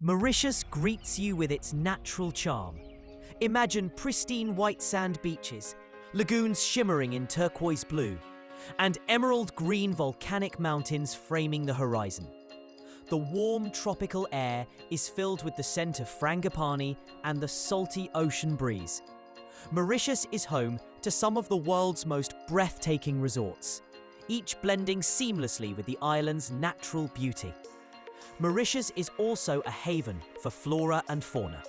Mauritius greets you with its natural charm. Imagine pristine white sand beaches, lagoons shimmering in turquoise blue, and emerald green volcanic mountains framing the horizon. The warm tropical air is filled with the scent of frangipani and the salty ocean breeze. Mauritius is home to some of the world's most breathtaking resorts, each blending seamlessly with the island's natural beauty. Mauritius is also a haven for flora and fauna.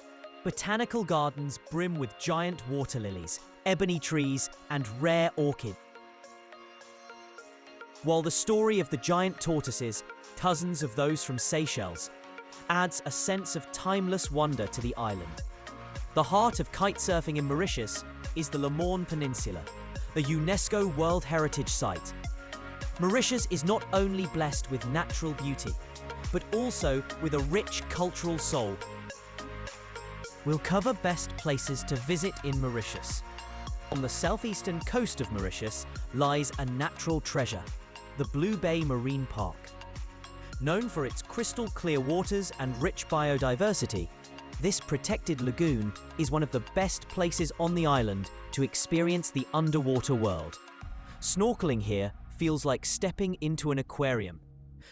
Botanical gardens brim with giant water lilies, ebony trees, and rare orchids. While the story of the giant tortoises, cousins of those from Seychelles, adds a sense of timeless wonder to the island. The heart of kitesurfing in Mauritius is the Morne Peninsula, the UNESCO World Heritage Site. Mauritius is not only blessed with natural beauty, but also with a rich cultural soul. We'll cover best places to visit in Mauritius. On the southeastern coast of Mauritius lies a natural treasure, the Blue Bay Marine Park. Known for its crystal clear waters and rich biodiversity, this protected lagoon is one of the best places on the island to experience the underwater world. Snorkeling here feels like stepping into an aquarium.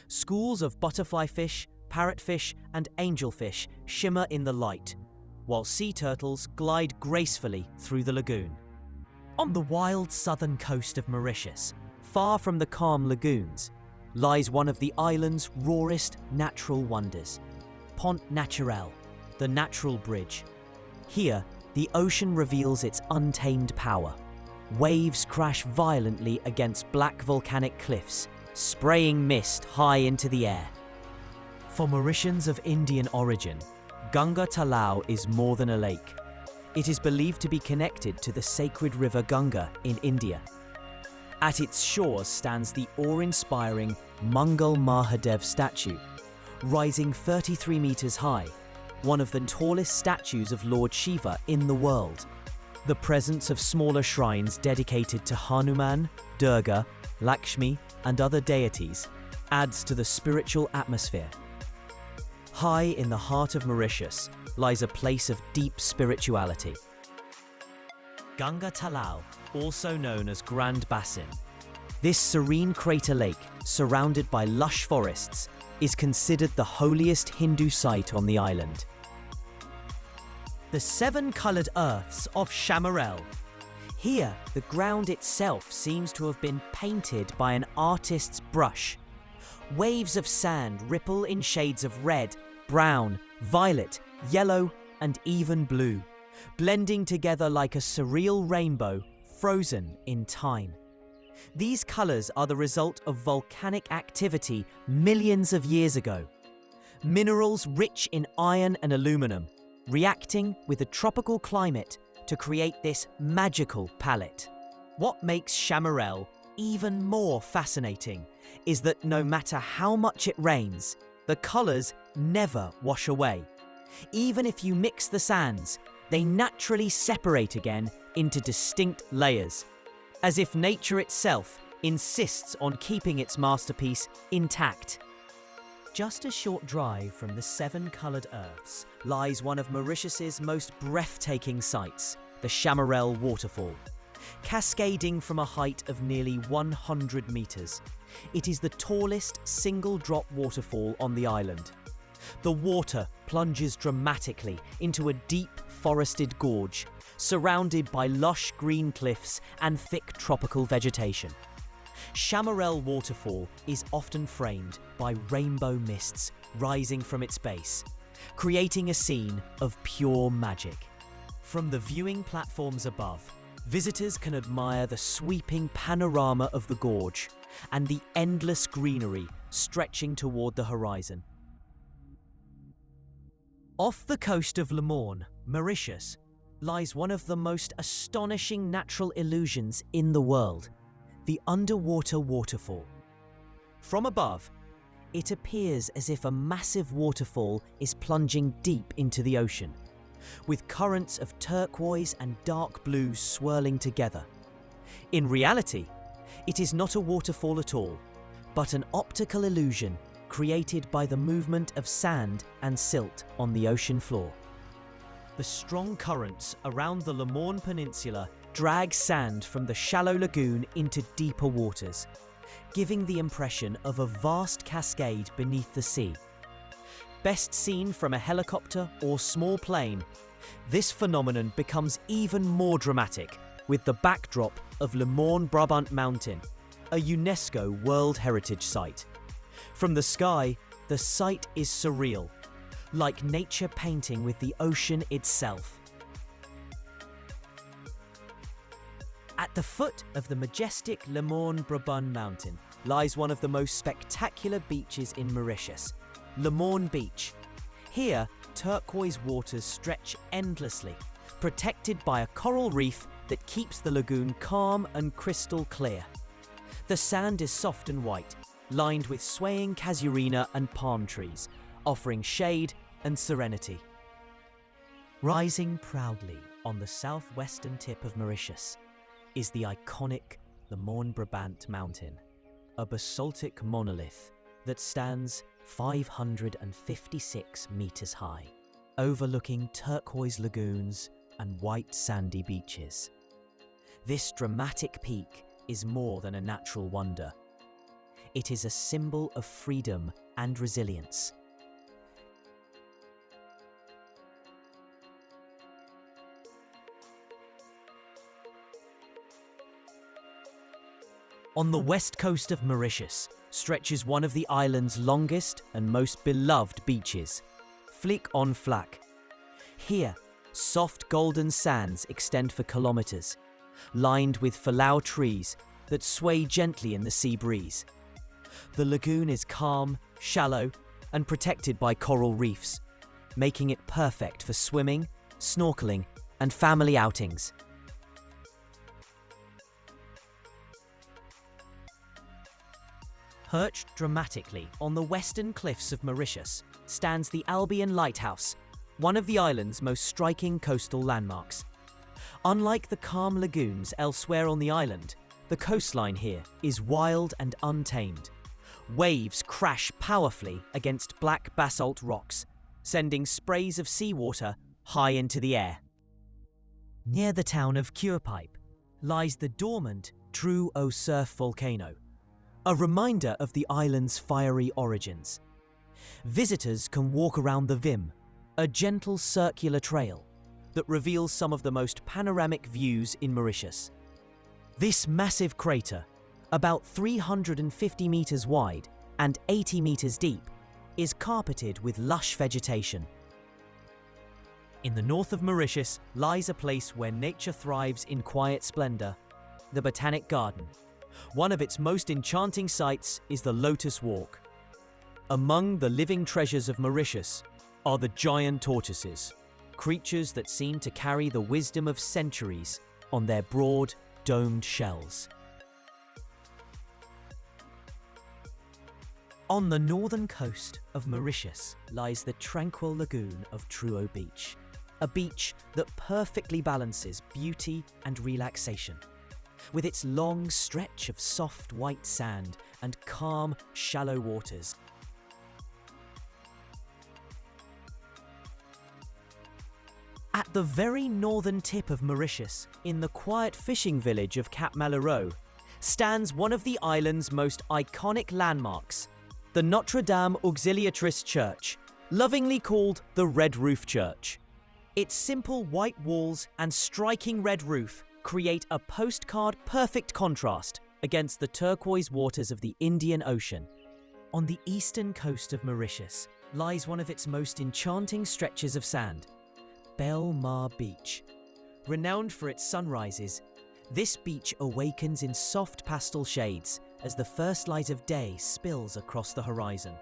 Schools of butterfly fish, parrotfish, and angelfish shimmer in the light, while sea turtles glide gracefully through the lagoon. On the wild southern coast of Mauritius, far from the calm lagoons, lies one of the island's rawest natural wonders, Pont Naturel, the natural bridge. Here, the ocean reveals its untamed power. Waves crash violently against black volcanic cliffs, spraying mist high into the air. For Mauritians of Indian origin, Ganga Talao is more than a lake. It is believed to be connected to the sacred river Ganga in India. At its shores stands the awe-inspiring Mangal Mahadev statue, rising 33 meters high, one of the tallest statues of Lord Shiva in the world. The presence of smaller shrines dedicated to Hanuman, Durga, Lakshmi, and other deities adds to the spiritual atmosphere. High in the heart of Mauritius lies a place of deep spirituality. Ganga Talao, also known as Grand Bassin. This serene crater lake, surrounded by lush forests, is considered the holiest Hindu site on the island. The seven-coloured earths of Chamarel. Here, the ground itself seems to have been painted by an artist's brush. Waves of sand ripple in shades of red, brown, violet, yellow, and even blue, blending together like a surreal rainbow frozen in time. These colours are the result of volcanic activity millions of years ago. Minerals rich in iron and aluminum, reacting with a tropical climate to create this magical palette. What makes Chamarel even more fascinating is that no matter how much it rains, the colours never wash away. Even if you mix the sands, they naturally separate again into distinct layers, as if nature itself insists on keeping its masterpiece intact. Just a short drive from the seven-coloured earths lies one of Mauritius's most breathtaking sights, the Chamarel Waterfall. Cascading from a height of nearly 100 metres, it is the tallest single-drop waterfall on the island. The water plunges dramatically into a deep forested gorge, surrounded by lush green cliffs and thick tropical vegetation. Chamarel Waterfall is often framed by rainbow mists rising from its base, creating a scene of pure magic. From the viewing platforms above, visitors can admire the sweeping panorama of the gorge and the endless greenery stretching toward the horizon. Off the coast of Le Morne, Mauritius, lies one of the most astonishing natural illusions in the world, the underwater waterfall. From above, it appears as if a massive waterfall is plunging deep into the ocean, with currents of turquoise and dark blue swirling together. In reality, it is not a waterfall at all, but an optical illusion created by the movement of sand and silt on the ocean floor. The strong currents around the Morne Peninsula drag sand from the shallow lagoon into deeper waters, giving the impression of a vast cascade beneath the sea. Best seen from a helicopter or small plane, this phenomenon becomes even more dramatic with the backdrop of Morne Brabant Mountain, a UNESCO World Heritage Site. From the sky, the sight is surreal, like nature painting with the ocean itself. At the foot of the majestic Morne Brabant Mountain lies one of the most spectacular beaches in Mauritius, Morne Beach. Here, turquoise waters stretch endlessly, protected by a coral reef that keeps the lagoon calm and crystal clear. The sand is soft and white, lined with swaying casuarina and palm trees, offering shade and serenity. Rising proudly on the southwestern tip of Mauritius is the iconic Morne Brabant Mountain, a basaltic monolith that stands 556 meters high, overlooking turquoise lagoons and white sandy beaches. This dramatic peak is more than a natural wonder. It is a symbol of freedom and resilience. On the west coast of Mauritius stretches one of the island's longest and most beloved beaches, Flic. Here, soft golden sands extend for kilometers, lined with Flac trees that sway gently in the sea breeze. The lagoon is calm, shallow, and protected by coral reefs, making it perfect for swimming, snorkeling, and family outings. Perched dramatically on the western cliffs of Mauritius stands the Albion Lighthouse, one of the island's most striking coastal landmarks. Unlike the calm lagoons elsewhere on the island, the coastline here is wild and untamed. Waves crash powerfully against black basalt rocks, sending sprays of seawater high into the air. Near the town of Curepipe lies the dormant Trou surf volcano, a reminder of the island's fiery origins. Visitors can walk around the Vim, a gentle circular trail that reveals some of the most panoramic views in Mauritius. This massive crater, about 350 meters wide and 80 meters deep, is carpeted with lush vegetation. In the north of Mauritius lies a place where nature thrives in quiet splendor, the Botanic Garden. One of its most enchanting sights is the Lotus Walk. Among the living treasures of Mauritius are the giant tortoises, creatures that seem to carry the wisdom of centuries on their broad, domed shells. On the northern coast of Mauritius lies the tranquil lagoon of Trou Beach, a beach that perfectly balances beauty and relaxation. With its long stretch of soft white sand and calm, shallow waters. At the very northern tip of Mauritius, in the quiet fishing village of Cap Malheureux, stands one of the island's most iconic landmarks, the Notre Dame Auxiliatrice Church, lovingly called the Red Roof Church. Its simple white walls and striking red roof create a postcard-perfect contrast against the turquoise waters of the Indian Ocean. On the eastern coast of Mauritius lies one of its most enchanting stretches of sand, Belle Mar Beach. Renowned for its sunrises, this beach awakens in soft pastel shades as the first light of day spills across the horizon.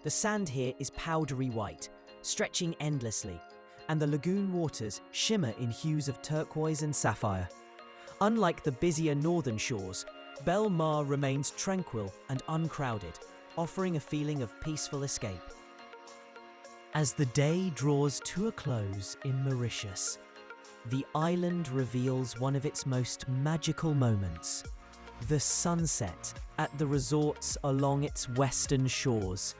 The sand here is powdery white, stretching endlessly, and the lagoon waters shimmer in hues of turquoise and sapphire. Unlike the busier northern shores, Belle Mar remains tranquil and uncrowded, offering a feeling of peaceful escape. As the day draws to a close in Mauritius, the island reveals one of its most magical moments, The sunset at the resorts along its western shores